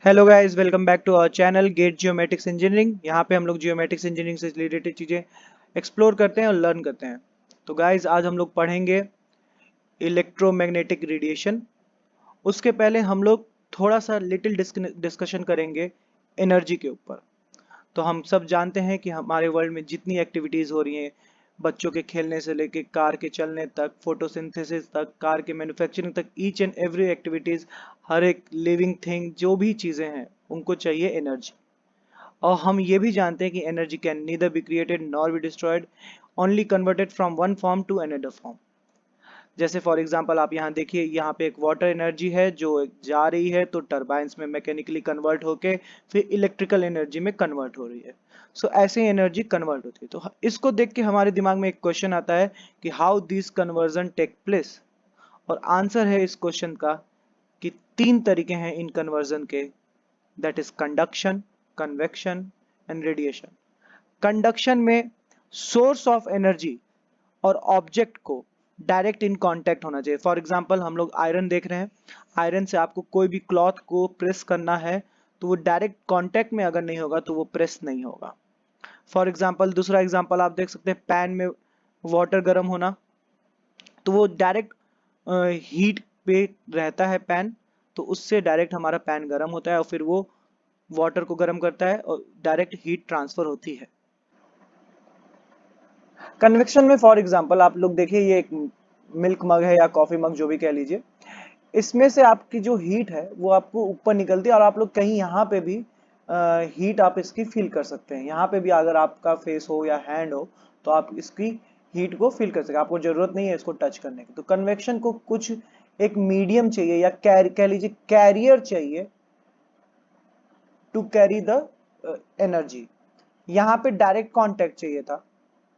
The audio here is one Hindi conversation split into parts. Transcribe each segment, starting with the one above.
Hello guys, welcome back to our channel get geometrics engineering. यहाँ पे हम लोग जियोमेट्रिक्स इंजीनियरिंग से रिलेटेड चीज़ें एक्सप्लोर करते हैं और लर्न करते हैं। तो गाइस, आज हम लोग पढ़ेंगे इलेक्ट्रोमैग्नेटिक रेडिएशन। उसके पहले हम लोग थोड़ा सा लिटिल डिस्कशन करेंगे एनर्जी के ऊपर। तो हम सब जानते हैं कि हमारे वर्ल्ड में जितनी एक्टिविटीज़ हो रही हैं, बच्चों के खेलने से लेके कार के चलने तक, फोटोसिंथेसिस तक, कार के मैन्युफैक्चरिंग तक, ईच एंड एवरी एक्टिविटीज़, हर एक लिविंग थिंग जो भी चीज़ें हैं उनको चाहिए एनर्जी। और हम ये भी जानते हैं कि energy can neither be created nor be destroyed, only converted from one form to another form. जैसे फॉर एग्जांपल आप यहाँ देखिए, यहाँ पे एक वाटर एनर्जी है जो जा रही है तो टरबाइंस में मैकेनिकली कन्वर्ट होके फिर इलेक्ट्रिकल एनर्जी में कन्वर्ट हो रही है। सो ऐसे ही एनर्जी कन्वर्ट होती है। तो इसको देख के हमारे दिमाग में एक क्वेश्चन आता है कि how this conversion take place. और आंसर है इस क्वेश्चन का कि तीन तरीके हैं इन कन्वर्जन के, that is conduction, convection and radiation. Conduction में सोर्स ऑफ एनर्जी और ऑब्जेक्ट को डायरेक्ट इन कांटेक्ट होना चाहिए। फॉर एग्जांपल हम लोग आयरन देख रहे हैं, आयरन से आपको कोई भी क्लॉथ को प्रेस करना है तो वो डायरेक्ट कांटेक्ट में अगर नहीं होगा तो वो प्रेस नहीं होगा। फॉर एग्जांपल दूसरा एग्जांपल आप देख सकते हैं, पैन में वाटर गर्म होना, तो वो डायरेक्ट हीट पे रहता है पैन, तो उससे डायरेक्ट हमारा पैन गर्म होता है और फिर वो वाटर को गर्म करता है और डायरेक्ट हीट ट्रांसफर होती है। कन्वेक्शन में फॉर एग्जांपल आप लोग देखिए, ये एक मिल्क मग है या कॉफी मग जो भी कह लीजिए, इसमें से आपकी जो हीट है वो आपको ऊपर निकलती है और आप लोग कहीं यहाँ पे भी हीट आप इसकी फील कर सकते हैं। यहाँ पे भी अगर आपका फेस हो या हैंड हो तो आप इसकी हीट को फील कर सकते हैं, आपको जरूरत नहीं है इसको टच करने की। तो कन्वेक्शन को कुछ एक मीडियम चाहिए या कह लीजिए कैरियर चाहिए टू कैरी द एनर्जी। यहाँ पे डायरेक्ट कांटेक्ट चाहिए था,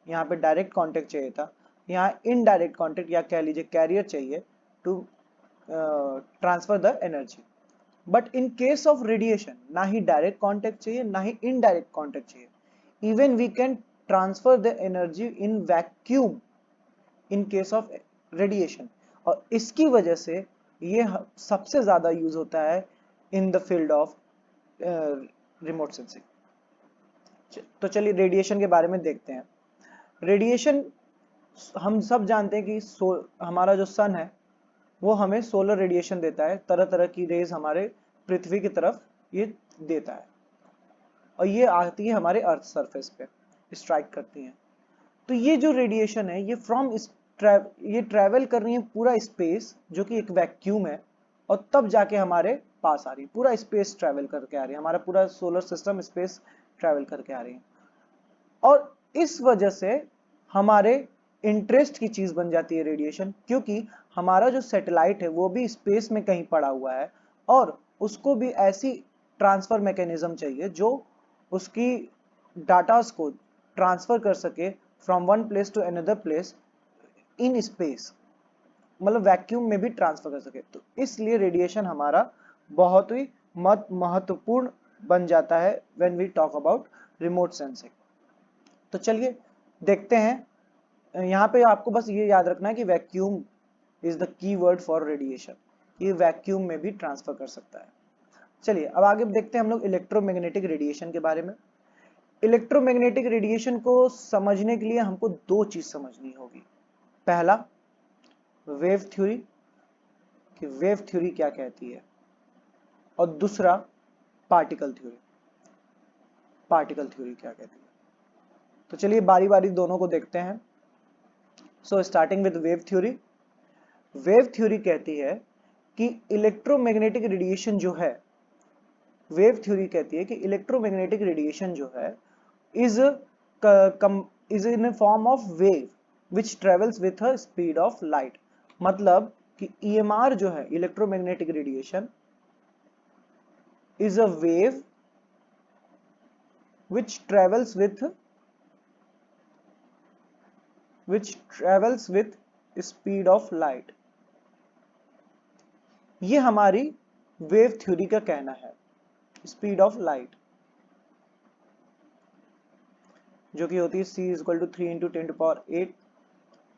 यहाँ पे डायरेक्ट कांटेक्ट चाहिए था, यहाँ इनडायरेक्ट कांटेक्ट या कह लीजिए कैरियर चाहिए to transfer the energy. But in case of radiation ना ही डायरेक्ट कांटेक्ट चाहिए ना ही इनडायरेक्ट कांटेक्ट चाहिए। Even we can transfer the energy in vacuum in case of radiation. और इसकी वजह से ये सबसे ज्यादा यूज होता है in the field of remote sensing. तो चलिए रेडिएशन के बारे में देखते हैं। रेडिएशन हम सब जानते हैं कि हमारा जो सन है वो हमें सोलर रेडिएशन देता है, तरह तरह की रेज हमारे पृथ्वी की तरफ ये देता है और ये आती है हमारे अर्थ सरफेस पे, स्ट्राइक करती हैं। तो ये जो रेडिएशन है ये ये ट्रैवल कर रही है पूरा स्पेस, जो कि एक वैक्यूम है, और तब जाके हमारे पास आ रही है। पूरा स्पेस ट्रैवल करके आ रही है, हमारा पूरा सोलर सिस्टम स्पेस ट्रैवल करके आ रही है। और इस वजह से हमारे इंटरेस्ट की चीज बन जाती है रेडिएशन, क्योंकि हमारा जो सैटेलाइट है वो भी स्पेस में कहीं पड़ा हुआ है और उसको भी ऐसी ट्रांसफर मैकेनिज्म चाहिए जो उसकी डाटास को ट्रांसफर कर सके from one place to another place in space, मतलब वैक्यूम में भी ट्रांसफर कर सके। तो इसलिए रेडिएशन हमारा बहुत ही महत्वपूर्ण बन जाता है when we talk about remote sensing. तो चलिए देखते हैं। यहाँ पे आपको बस ये याद रखना है कि vacuum is the key word for radiation, ये वैक्यूम में भी ट्रांसफर कर सकता है। चलिए अब आगे देखते हैं हम लोग इलेक्ट्रोमैग्नेटिक रेडिएशन के बारे में। इलेक्ट्रोमैग्नेटिक रेडिएशन को समझने के लिए हमको दो चीज समझनी होगी। पहला वेव थ्योरी, कि वेव थ्योरी क्या कहती है, और दूसरा पार्टिकल थ्योरी, पार्टिकल थ्योरी क्या कहती है। तो चलिए बारी बारी दोनों को देखते हैं। So starting with wave theory. Wave theory कहती है कि इलेक्ट्रोमैग्नेटिक रेडिएशन जो है, वेव थ्योरी कहती है कि इलेक्ट्रोमैग्नेटिक रेडिएशन जो है is is in form of wave which travels with a speed of light. मतलब कि ईएमआर जो है, electromagnetic radiation, is a wave which travels with speed of light. ये हमारी वेव थ्योरी का कहना है। स्पीड ऑफ लाइट जो कि होती है c equal to 3 into 10⁸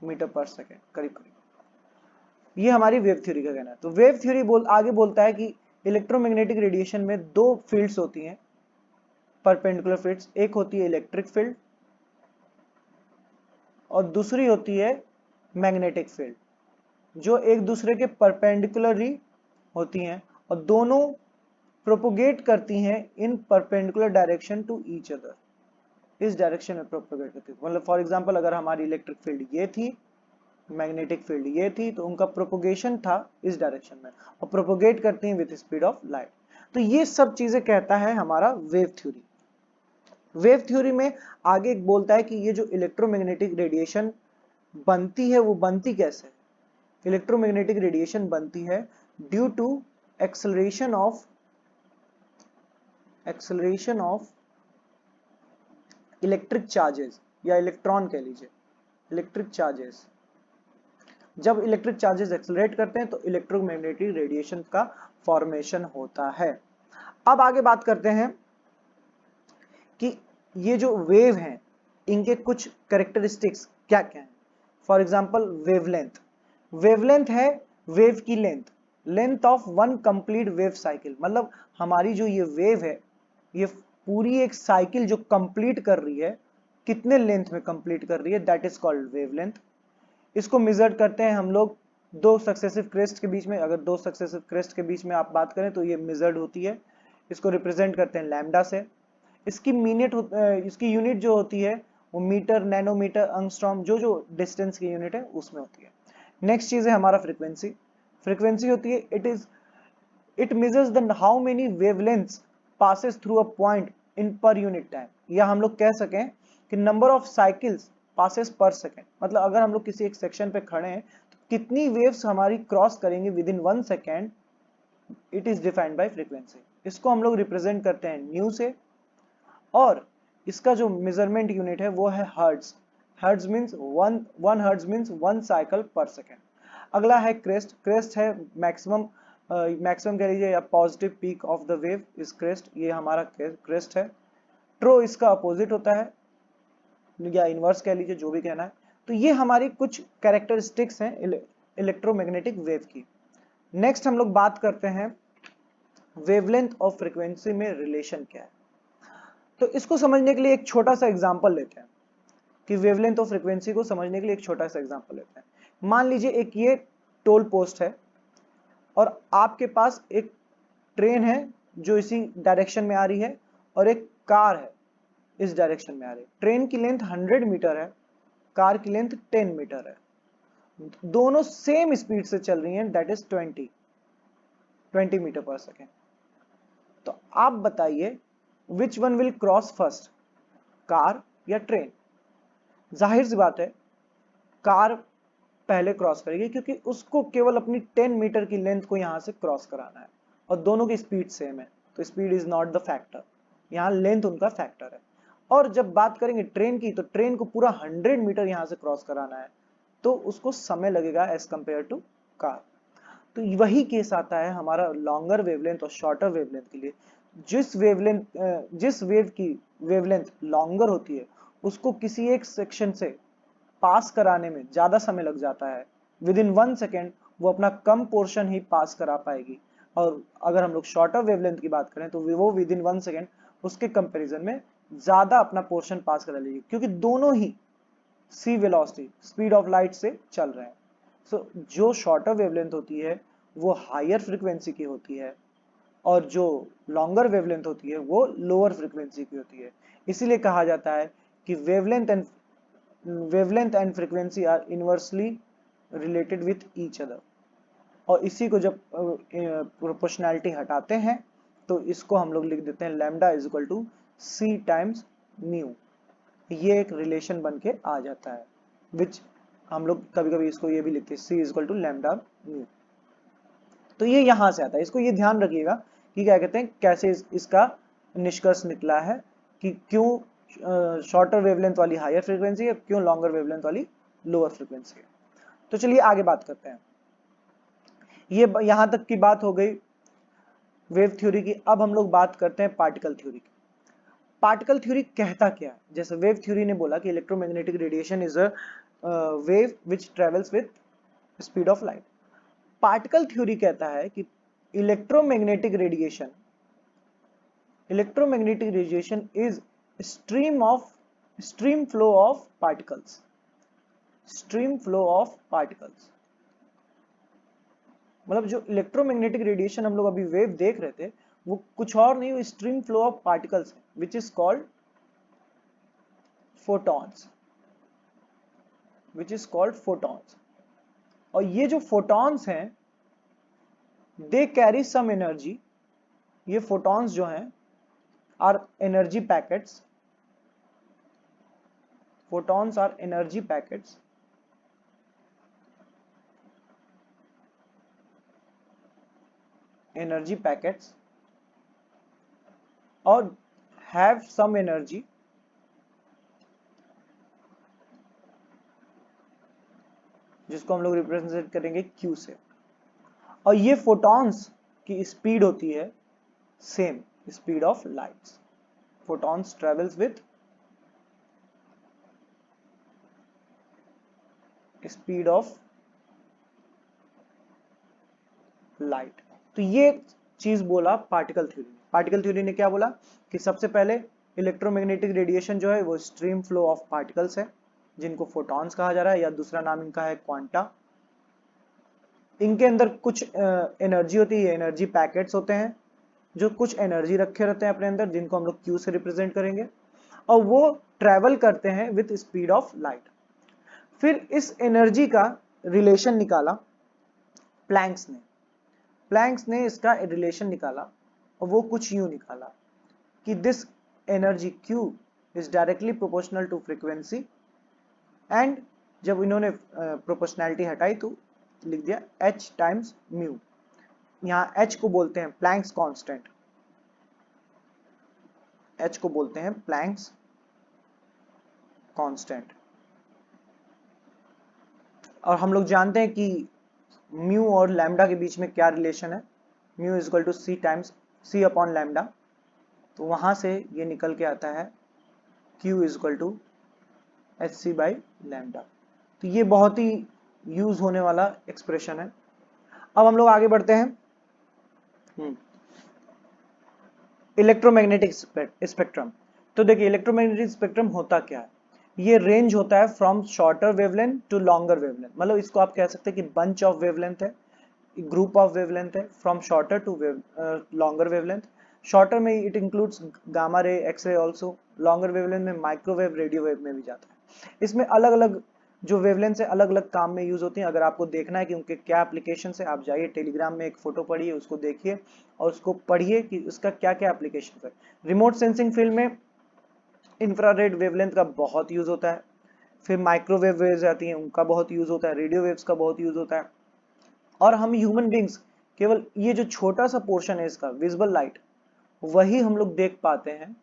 metre per second करीब करीब। ये हमारी वेव थ्योरी का कहना है। तो वेव थ्योरी आगे बोलता है कि इलेक्ट्रोमैग्नेटिक रेडिएशन में दो फील्ड्स होती हैं, परपेंडिकुलर फील्ड्स। एक होती है इलेक्ट्रिक फील्ड और दूसरी होती है मैग्नेटिक फील्ड, जो एक दूसरे के परपेंडिकुलरली होती हैं और दोनों प्रोपोगेट करती हैं in perpendicular direction to each other, इस डायरेक्शन में प्रोपोगेट करती है। मतलब फॉर एग्जांपल अगर हमारी इलेक्ट्रिक फील्ड ये थी, मैग्नेटिक फील्ड ये थी, तो उनका प्रोपोगेशन था इस डायरेक्शन में और प्रोपोगेट करती हैं विद स्पीड ऑफ लाइट। तो ये सब चीजें कहता है हमारा वेव थ्योरी। वेव थ्योरी में आगे बोलता है कि ये जो इलेक्ट्रोमैग्नेटिक रेडिएशन बनती है वो बनती कैसे है। इलेक्ट्रोमैग्नेटिक रेडिएशन बनती है due to acceleration of electric charges या इलेक्ट्रॉन कह लीजिए, इलेक्ट्रिक चार्जेस। जब इलेक्ट्रिक चार्जेस एक्सेलरेट करते हैं तो इलेक्ट्रोमैग्नेटिक रेडिएशन का फॉर्मेशन होता है। अब आगे बात करते हैं कि ये जो वेव हैं इनके कुछ कैरेक्टरिस्टिक्स क्या क्या हैं। फॉर एग्जांपल वेवलेंथ, वेवलेंथ है वेव की length, length of one complete wave cycle. मतलब हमारी जो ये वेव है ये पूरी एक साइकिल जो कंप्लीट कर रही है, कितने लेंथ में कंप्लीट कर रही है, दैट इज कॉल्ड वेवलेंथ। इसको मेजर करते हैं हम लोग दो सक्सेसिव क्रेस्ट के बीच में। अगर दो सक्सेसिव क्रेस्ट के बीच में आप बात करें तो ये मेजर्ड होती है। इसको रिप्रेजेंट करते हैं लैम्डा से। इसकी यूनिट जो होती है वो मीटर, नैनोमीटर, एंगस्ट्रॉम, जो डिस्टेंस की यूनिट है उसमें होती है। नेक्स्ट चीज है हमारा फ्रीक्वेंसी। फ्रीक्वेंसी होती है it measures the how many wavelengths passes through a point in per unit time. या हम लोग कह सकें कि नंबर ऑफ साइकिल्स पासेस पर सेकेंड। मतलब अगर हम लोग किसी एक सेक्शन पे खड़े हैं तो कितनी वेव्स हमारी क्रॉस करेंगे with in 1 second, it is defined by frequency. इसको हम लोग रिप्रेजेंट करते हैं न्यू से और इसका जो मेजरमेंट यूनिट है वो है hertz. Hertz means one hertz means 1 cycle पर सेकेंड। अगला है क्रेस्ट। क्रेस्ट है मैक्सिमम कह लीजिए या positive peak of the wave is crest, ये हमारा क्रेस्ट है। ट्रो इसका अपोजिट होता है या इनवर्स कह लीजिए, जो भी कहना है। तो ये हमारी कुछ कैरेक्टरिस्टिक्स हैं इलेक्ट्रोमैग्नेटिक वेव की। नेक्स्ट हम लोग बात करते हैं वेवलेंथ और फ्रीक्वेंसी में रिलेशन क्या है। तो इसको समझने के लिए एक छोटा सा एग्जांपल लेते हैं कि वेवलेंथ और फ्रीक्वेंसी को समझने के लिए एक छोटा सा एग्जांपल लेते हैं। मान लीजिए एक ये टोल पोस्ट है और आपके पास एक ट्रेन है जो इसी डायरेक्शन में आ रही है और एक कार है इस डायरेक्शन में आ रही है। ट्रेन की लेंथ 100 मीटर है, कार की लेंथ 10 मीटर है। दोनों सेम स्पीड से चल रही हैं, that is 20 metre per second. तो आप बताइए which one will cross first, car या ट्रेन। जाहिर सी बात है कार पहले क्रॉस करेगी क्योंकि उसको केवल अपनी 10 मीटर की लेंथ को यहां से क्रॉस कराना है और दोनों की स्पीड सेम है, तो speed is not the factor, यहां लेंथ उनका फैक्टर है। और जब बात करेंगे ट्रेन की तो ट्रेन को पूरा 100 मीटर यहां से क्रॉस कराना है तो उसको समय लगेगा एज कंपेयर टू कार। तो वही केस आता है हमारा लॉन्गर वेवलेंथ और शॉर्टर वेवलेंथ के लिए। जिस वेव की वेवलेंथ लॉन्गर होती है उसको किसी एक सेक्शन से पास कराने में ज्यादा समय लग जाता है, विद इन 1 सेकेंड वो अपना कम पोर्शन ही पास करा पाएगी। और अगर हम लोग शॉर्टर वेवलेंथ की बात करें तो वो विद इन 1 सेकेंड उसके कंपैरिजन में ज्यादा अपना पोर्शन पास करा लेगी, क्योंकि दोनों ही सी वेलोसिटी, स्पीड ऑफ लाइट से चल रहे हैं। सो जो शॉर्टर वेवलेंथ होती है वो हायर फ्रीक्वेंसी की होती है और जो लॉन्गर वेवलेंथ होती है वो लोअर फ्रीक्वेंसी की होती है। इसीलिए कहा जाता है कि wavelength and frequency are inversely related with each other. और इसी को जब प्रोपोर्शनैलिटी हटाते हैं तो इसको हम लोग लिख देते हैं lambda is equal to c times mu. ये एक रिलेशन बन के आ जाता है, विच हम लोग कभी कभी इसको ये भी लिखते हैं c is equal to lambda mu. तो ये यहां से आता है, इसको ये ध्यान रखिएगा कि क्या कहते हैं, कैसे इसका निष्कर्ष निकला है कि क्यों शॉर्टर वेवलेंथ वाली हायर फ्रीक्वेंसी है, क्यों लॉन्गर वेवलेंथ वाली लोअर फ्रीक्वेंसी है। तो चलिए आगे बात करते हैं। ये यहां तक की बात हो गई वेव थ्योरी की। अब हम लोग बात करते हैं पार्टिकल थ्योरी की। पार्टिकल थ्योरी कहता क्या है। जैसे वेव थ्योरी ने बोला कि electromagnetic radiation is a wave which travels with speed of light. Particle theory कहता है कि electromagnetic radiation is stream flow of particles. मतलब जो इलेक्ट्रोमैग्नेटिक रेडिएशन हम लोग अभी वेव देख रहे थे वो कुछ और नहीं, स्ट्रीम फ्लो ऑफ पार्टिकल्स है, विच इज कॉल्ड फोटॉन्स। और ये जो फोटॉन्स हैं दे कैरी सम एनर्जी। ये फोटॉन्स जो हैं are energy packets. Photons are energy packets और हैव सम एनर्जी जिसको हम लोग रिप्रेजेंट करेंगे Q से। और ये फोटॉन्स की स्पीड होती है same speed of light. Photons travels with speed of light. तो ये चीज बोला पार्टिकल थ्योरी। पार्टिकल थ्योरी ने क्या बोला कि सबसे पहले इलेक्ट्रोमैग्नेटिक रेडिएशन जो है वो स्ट्रीम फ्लो ऑफ पार्टिकल्स है जिनको फोटॉन्स कहा जा रहा है, या दूसरा नाम इनका है क्वांटा। इनके अंदर कुछ एनर्जी होती है, एनर्जी पैकेट्स होते हैं जो कुछ एनर्जी रखे रहते हैं अपने अंदर, जिनको हम लोग Q से रिप्रेजेंट करेंगे, और वो ट्रेवल करते हैं विथ स्पीड ऑफ लाइट। फिर इस एनर्जी का रिलेशन निकाला प्लैंक्स ने इसका रिलेशन निकाला और वो कुछ यूं निकाला कि this energy Q is directly proportional to frequency, and जब इन्होंने प्रोपोर्शनैलिटी हटाई तो लिख दिया H टाइम्स म्यू। यहां H को बोलते हैं प्लैंक्स कांस्टेंट, H को बोलते हैं प्लैंक्स कांस्टेंट। और हम लोग जानते हैं कि म्यू और लैम्डा के बीच में क्या रिलेशन है, mu is equal to C upon lambda. तो वहां से ये निकल के आता है Q is equal to HC by lambda. तो ये बहुत ही यूज होने वाला एक्सप्रेशन है। अब हम लोग आगे बढ़ते हैं इलेक्ट्रोमैग्नेटिक स्पेक्ट्रम। तो देखिए इलेक्ट्रोमैग्नेटिक स्पेक्ट्रम होता क्या है, ये रेंज होता है from shorter wavelength to longer wavelength. मतलब इसको आप कह सकते हैं कि बंच ऑफ वेवलेंथ है, ग्रुप ऑफ वेवलेंथ है, from shorter to longer wavelength. Shorter में it includes gamma ray, x-ray also. Longer wavelength में माइक्रोवेव, रेडियो वेव में भी जाता है। इसमें अलग अलग जो वेवलेंथ है अलग अलग काम में यूज होती हैं। अगर आपको देखना है कि उनके क्या एप्लीकेशन है, आप जाइए टेलीग्राम में एक फोटो पढ़िए, उसको देखिए और उसको पढ़िए कि उसका क्या क्या एप्लीकेशन है। रिमोट सेंसिंग फील्ड में इंफ्रारेड वेवलेंथ का बहुत यूज होता है। फिर माइक्रोवेव वेव्स आती हैं, उनका बहुत यूज होता है। रेडियो वेव्स का बहुत यूज होता है। और हम ह्यूमन बींग्स केवल ये जो छोटा सा पोर्शन है इसका विजिबल लाइट, वही हम लोग देख पाते हैं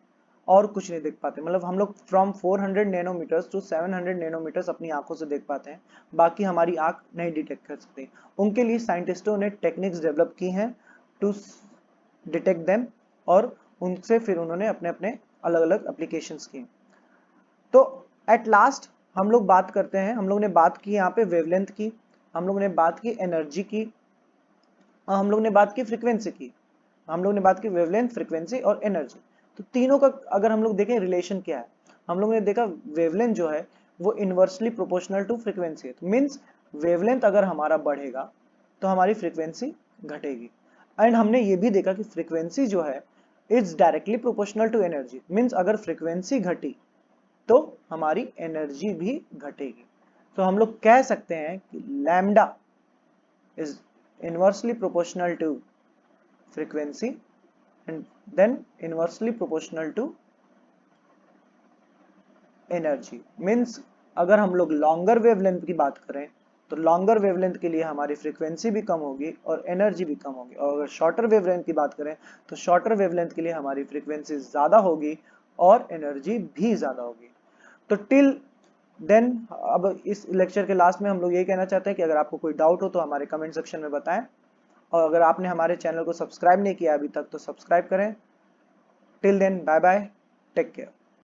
और कुछ नहीं देख पाते। मतलब हम लोग फ्रॉम 400 नैनोमीटर्स टू 700 नैनोमीटर्स अपनी आंखों से देख पाते हैं, बाकी हमारी आंख नहीं डिटेक्ट कर सकती। उनके लिए साइंटिस्टों ने टेक्निक्स डेवलप की हैं टू डिटेक्ट देम, और उनसे फिर उन्होंने अपने अपने अलग अलग एप्लीकेशंस किए। तो एट लास्ट हम लोग बात करते हैं, हम लोग ने बात की यहाँ पे वेवलेंथ की, हम लोग ने बात की एनर्जी की, और हम लोग ने बात की फ्रीक्वेंसी की। हम लोग ने बात की वेवलेंथ, फ्रीक्वेंसी और एनर्जी। तो तीनों का अगर हम लोग देखें रिलेशन क्या है, हम लोग ने देखा वेवलेंथ जो है वो इनवर्सली प्रोपोर्शनल टू फ्रीक्वेंसी है। तो मीन्स वेवलेंथ अगर हमारा बढ़ेगा तो हमारी फ्रीक्वेंसी घटेगी। एंड हमने ये भी देखा कि फ्रीक्वेंसी जो है is directly proportional to energy. Means अगर फ्रीक्वेंसी घटी तो हमारी एनर्जी भी घटेगी। तो हम लोग कह सकते हैं कि lambda is inversely proportional to frequency and then inversely proportional to energy। Means अगर हम लोग लॉन्गर वेवलेंथ की बात करें तो लॉन्गर वेवलेंथ के लिए हमारी फ्रीक्वेंसी भी कम होगी और एनर्जी भी कम होगी, और अगर शॉर्टर वेवलेंथ की बात करें तो शॉर्टर वेवलेंथ के लिए हमारी फ्रीक्वेंसी ज्यादा होगी और एनर्जी भी ज्यादा होगी। तो टिल देन अब इस लेक्चर के लास्ट में हम लोग यही कहना चाहते हैं कि अगर आपको कोई डाउट हो तो हमारे कमेंट सेक्शन में बताएं, और अगर आपने हमारे चैनल को सब्सक्राइब नहीं किया अभी तक तो सब्सक्राइब करें। Till then bye bye, take care.